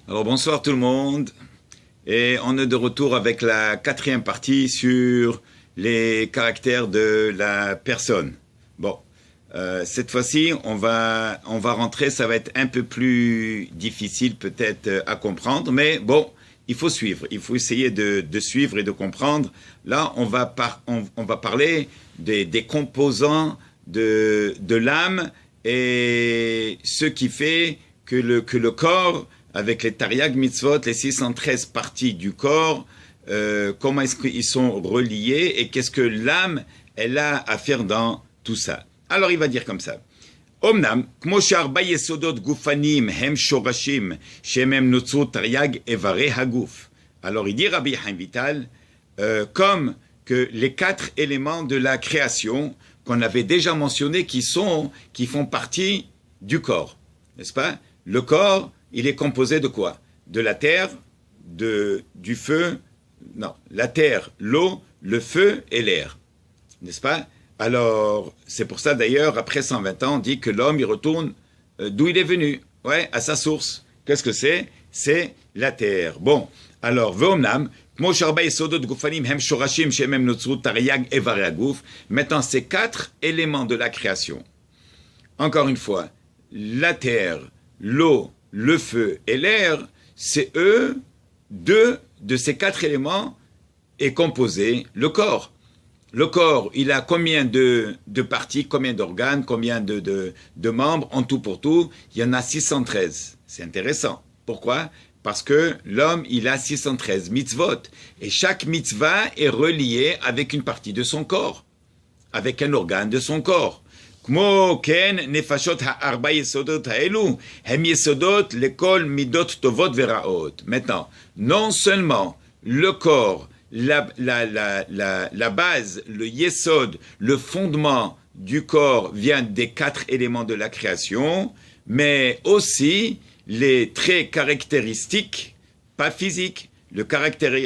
Alors bonsoir tout le monde, et on est de retour avec la quatrième partie sur les caractères de la personne. Bon, cette fois-ci on va rentrer, ça va être un peu plus difficile peut-être à comprendre, mais bon, il faut suivre, il faut essayer de suivre et de comprendre. Là on va parler des composants de l'âme et ce qui fait que le corps, avec les Tariag Mitzvot, les 613 parties du corps, comment est-ce qu'ils sont reliés et qu'est-ce que l'âme, elle a à faire dans tout ça. Alors il va dire comme ça. Omnam, kmo she'arba yesodot gufanim hem shorashim shemem notzu Tariag evare haguf. Alors il dit Rabbi Chaim Vital, comme que les 4 éléments de la création qu'on avait déjà mentionnés qui font partie du corps, n'est-ce pas? Le corps, il est composé de quoi? De la terre, du feu, non, la terre, l'eau, le feu et l'air, n'est-ce pas? Alors, c'est pour ça d'ailleurs, après 120 ans, on dit que l'homme, il retourne d'où il est venu, ouais, à sa source. Qu'est-ce que c'est? C'est la terre. Bon, alors, Veomnam, maintenant, ces 4 éléments de la création, encore une fois, la terre, l'eau, le feu et l'air, c'est eux, 2 de ces 4 éléments est composé le corps. Le corps, il a combien de parties, combien d'organes, combien de membres, en tout pour tout? Il y en a 613. C'est intéressant. Pourquoi? Parce que l'homme, il a 613 mitzvot. Et chaque mitzvah est reliée avec une partie de son corps, avec un organe de son corps. Maintenant, non seulement le corps, la base, le yesod, le fondement du corps vient des 4 éléments de la création, mais aussi les traits caractéristiques, pas physiques, les caractères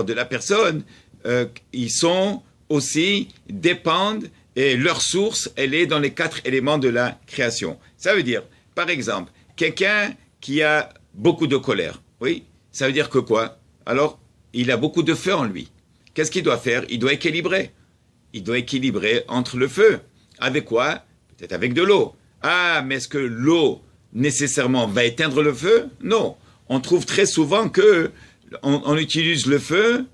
de la personne, ils sont aussi, dépendent, et leur source, elle est dans les 4 éléments de la création. Ça veut dire, par exemple, quelqu'un qui a beaucoup de colère, oui, ça veut dire que quoi? Alors, il a beaucoup de feu en lui. Qu'est-ce qu'il doit faire? Il doit équilibrer. Il doit équilibrer entre le feu. Avec quoi? Peut-être avec de l'eau. Ah, mais est-ce que l'eau, nécessairement, va éteindre le feu? Non. On trouve très souvent que on utilise le feu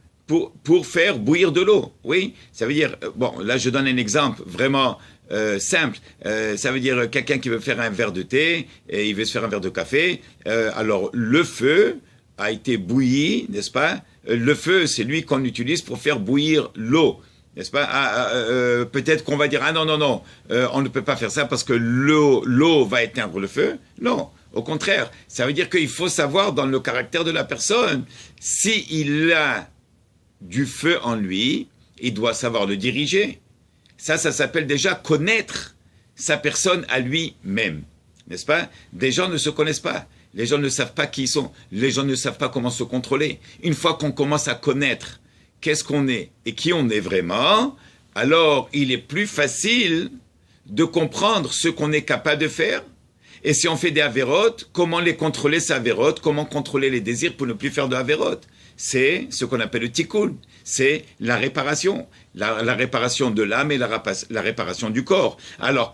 pour faire bouillir de l'eau. Oui, ça veut dire, bon, là je donne un exemple vraiment simple. Ça veut dire quelqu'un qui veut faire un verre de thé et il veut se faire un verre de café. Alors le feu a été bouilli, n'est-ce pas? Le feu, c'est lui qu'on utilise pour faire bouillir l'eau, n'est-ce pas? Peut-être qu'on va dire, ah non, non, non, on ne peut pas faire ça parce que l'eau va éteindre le feu. Non, au contraire, ça veut dire qu'il faut savoir dans le caractère de la personne, s'il a du feu en lui, il doit savoir le diriger. Ça s'appelle déjà connaître sa personne à lui-même, n'est-ce pas? Des gens ne se connaissent pas, les gens ne savent pas qui ils sont, les gens ne savent pas comment se contrôler. Une fois qu'on commence à connaître qu'est-ce qu'on est et qui on est vraiment, alors il est plus facile de comprendre ce qu'on est capable de faire. Et si on fait des avérotes, comment les contrôler ces avérotes, comment contrôler les désirs pour ne plus faire de avérotes. C'est ce qu'on appelle le tikkun, c'est la réparation. La réparation de l'âme et la réparation du corps. Alors,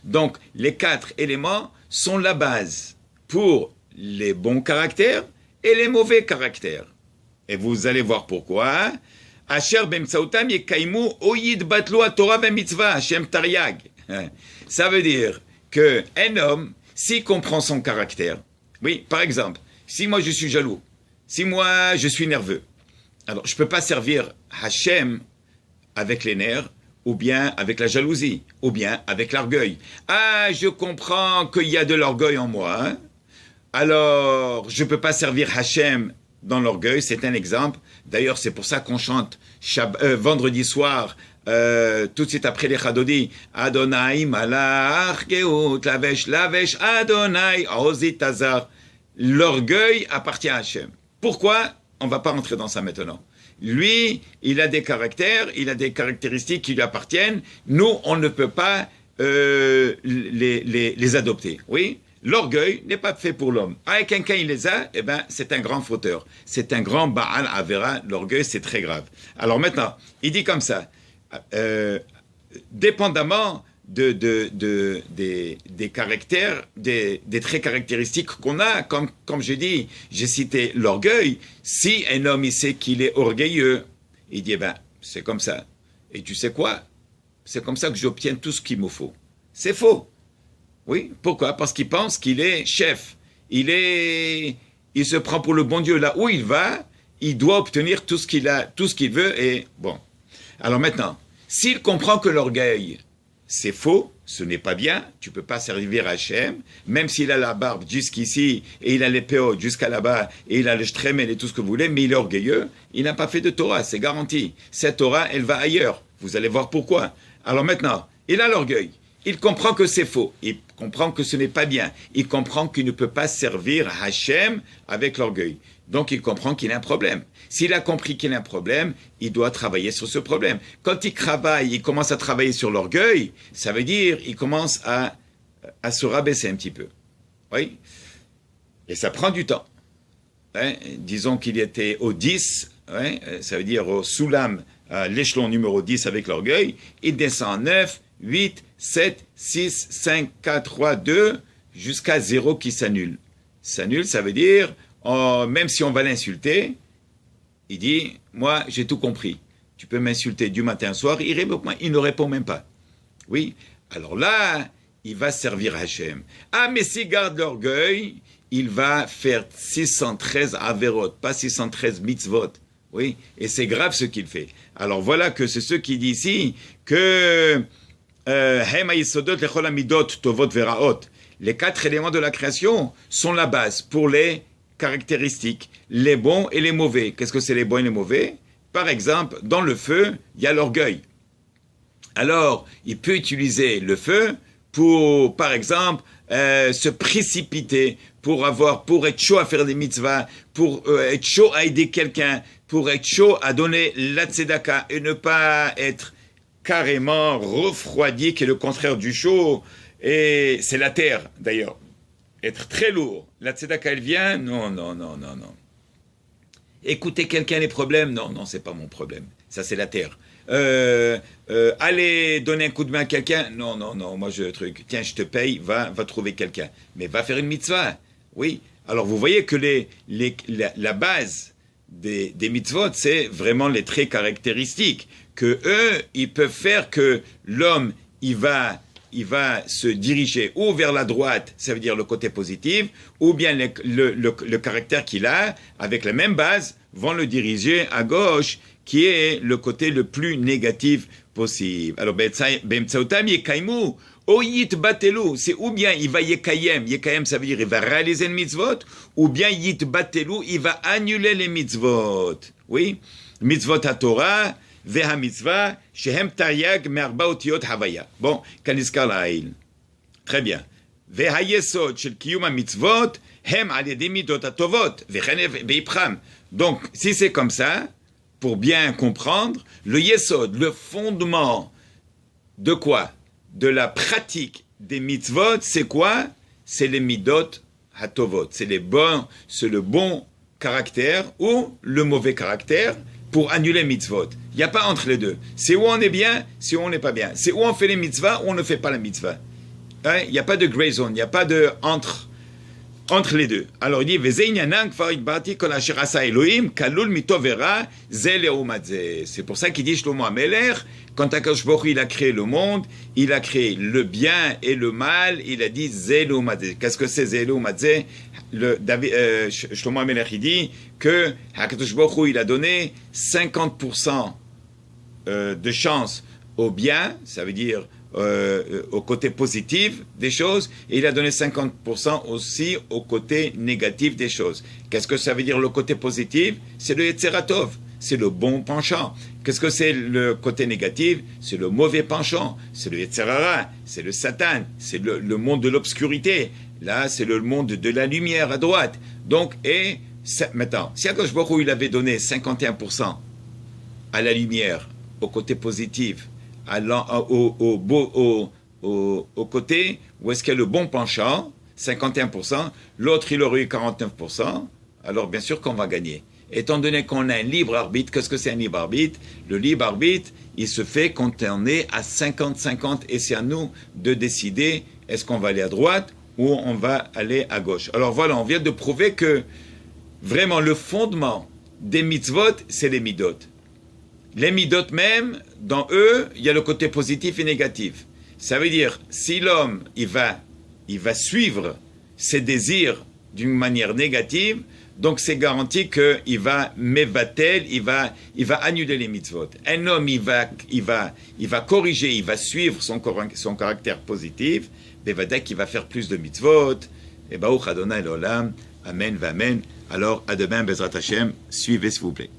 donc, les 4 éléments sont la base pour les bons caractères et les mauvais caractères. Et vous allez voir pourquoi. Ça veut dire qu'un homme, s'il comprend son caractère, oui, par exemple, si moi je suis jaloux, si moi je suis nerveux, alors je ne peux pas servir Hachem avec les nerfs, ou bien avec la jalousie, ou bien avec l'orgueil. Ah, je comprends qu'il y a de l'orgueil en moi, hein? Alors je ne peux pas servir Hachem dans l'orgueil, c'est un exemple. D'ailleurs, c'est pour ça qu'on chante vendredi soir, tout de suite après les Chadodi, Adonai malach geut lavesh Adonai ozit azar. L'orgueil appartient à Hachem. Pourquoi? On ne va pas rentrer dans ça maintenant. Lui, il a des caractères, il a des caractéristiques qui lui appartiennent. Nous, on ne peut pas les adopter. Oui, l'orgueil n'est pas fait pour l'homme. Ah, quelqu'un il les a, eh ben, c'est un grand fauteur. C'est un grand Baal Avera. L'orgueil, c'est très grave. Alors maintenant, il dit comme ça, dépendamment des caractères, des traits caractéristiques qu'on a, comme j'ai cité l'orgueil. Si un homme il sait qu'il est orgueilleux, il dit, eh ben, c'est comme ça. Et tu sais quoi? C'est comme ça que j'obtiens tout ce qu'il me faut. C'est faux. Oui, pourquoi? Parce qu'il pense qu'il est chef. Il se prend pour le bon Dieu. Là où il va, il doit obtenir tout ce qu'il a, tout ce qu'il veut. Et bon. Alors maintenant, s'il comprend que l'orgueil, c'est faux, ce n'est pas bien, tu ne peux pas servir Hachem, même s'il a la barbe jusqu'ici, et il a les péotes jusqu'à là-bas, et il a le shtremen et tout ce que vous voulez, mais il est orgueilleux, il n'a pas fait de Torah, c'est garanti. Cette Torah, elle va ailleurs. Vous allez voir pourquoi. Alors maintenant, il a l'orgueil. Il comprend que c'est faux. Il comprend que ce n'est pas bien. Il comprend qu'il ne peut pas servir Hachem avec l'orgueil. Donc il comprend qu'il a un problème. S'il a compris qu'il a un problème, il doit travailler sur ce problème. Quand il travaille, il commence à travailler sur l'orgueil, ça veut dire qu'il commence à se rabaisser un petit peu. Oui. Et ça prend du temps. Hein? Disons qu'il était au 10, hein? Ça veut dire au Soulam, l'échelon numéro 10 avec l'orgueil, il descend 9, 8, 7, 6, 5, 4, 3, 2, jusqu'à 0 qui s'annule. S'annule, ça veut dire, même si on va l'insulter, il dit, moi j'ai tout compris. Tu peux m'insulter du matin au soir, il ne répond même pas. Oui, alors là, il va servir Hachem. Ah, mais s'il garde l'orgueil, il va faire 613 averot, pas 613 mitzvot. Oui, et c'est grave ce qu'il fait. Alors voilà que c'est ce qui dit ici que les 4 éléments de la création sont la base pour les caractéristiques, les bons et les mauvais. Qu'est-ce que c'est les bons et les mauvais? Par exemple, dans le feu, il y a l'orgueil. Alors, il peut utiliser le feu pour, par exemple, se précipiter, pour être chaud à faire des mitzvahs, pour être chaud à aider quelqu'un, pour être chaud à donner la tzedaka et ne pas être carrément refroidi, qui est le contraire du chaud. Et c'est la terre, d'ailleurs. Être très lourd. La tzedaka, elle vient? Non, non, non, non, non. Écouter quelqu'un les problèmes? Non, non, c'est pas mon problème. Ça, c'est la terre. Aller donner un coup de main à quelqu'un? Non, non, non, moi je truc. Tiens, je te paye, va trouver quelqu'un. Mais va faire une mitzvah. Oui. Alors vous voyez que la base des mitzvot, c'est vraiment les traits caractéristiques que eux, ils peuvent faire que l'homme, il va se diriger ou vers la droite, ça veut dire le côté positif, ou bien le caractère qu'il a, avec la même base, vont le diriger à gauche, qui est le côté le plus négatif possible. Alors, Bemtsaotam yekaimu, o yitbatelu, c'est ou bien il va yekayem, yekayem ça veut dire il va réaliser le mitzvot, ou bien yitbatelu, il va annuler les mitzvot. Oui, mitzvot à Torah, veha mitzvah, shehem taryag me'arba otiyot havaya. Bon, kaniskar la'ail. Très bien. Veha yesod shel kiyum ha-mitzvot, hem al yedi midot ha-tovot, vechen ve'ipram. Donc, si c'est comme ça, pour bien comprendre, le yesod, le fondement de quoi? De la pratique des mitzvot, c'est quoi? C'est les midot hatovot. C'est le bon caractère ou le mauvais caractère pour annuler mitzvot. Il n'y a pas entre les deux. C'est où on est bien, c'est où on n'est pas bien. C'est où on fait les mitzvahs, où on ne fait pas la mitzvah. Hein? Il n'y a pas de gray zone, il n'y a pas de entre les deux. Alors il dit c'est pour ça qu'il dit Shlomo HaMelech, quand Akadosh Baruch Hu il a créé le monde, il a créé le bien et le mal, il a dit Zeleumadze. Qu'est-ce que c'est Zeleumadze? Shlomo HaMelech il dit que Akadosh Baruch Hu il a donné 50% de chance au bien, ça veut dire au côté positif des choses, et il a donné 50% aussi au côté négatif des choses. Qu'est-ce que ça veut dire le côté positif? C'est le Yetzeratov, c'est le bon penchant. Qu'est-ce que c'est le côté négatif? C'est le mauvais penchant, c'est le Yetzerara, c'est le Satan, c'est le monde de l'obscurité. Là, c'est le monde de la lumière à droite. Donc, maintenant, si Akadosh Baruch Hu il avait donné 51% à la lumière, au côté positif, au côté où est-ce qu'il y a le bon penchant, 51%, l'autre il aurait eu 49%, alors bien sûr qu'on va gagner. Étant donné qu'on a un libre arbitre, qu'est-ce que c'est un libre arbitre? Le libre arbitre, il se fait quand on est à 50-50 et c'est à nous de décider est-ce qu'on va aller à droite ou on va aller à gauche. Alors voilà, on vient de prouver que vraiment le fondement des mitzvot, c'est les midot. Les midot même, dans eux, il y a le côté positif et négatif. Ça veut dire, si l'homme, il va suivre ses désirs d'une manière négative, donc c'est garanti qu'il va mevatel, il va annuler les mitzvot. Un homme, il va corriger, il va suivre son caractère positif, bevadek, il va faire plus de mitzvot, et Baruch Adonai l'olam, amen, amen. Alors, à demain, Bezrat Hashem, suivez s'il vous plaît.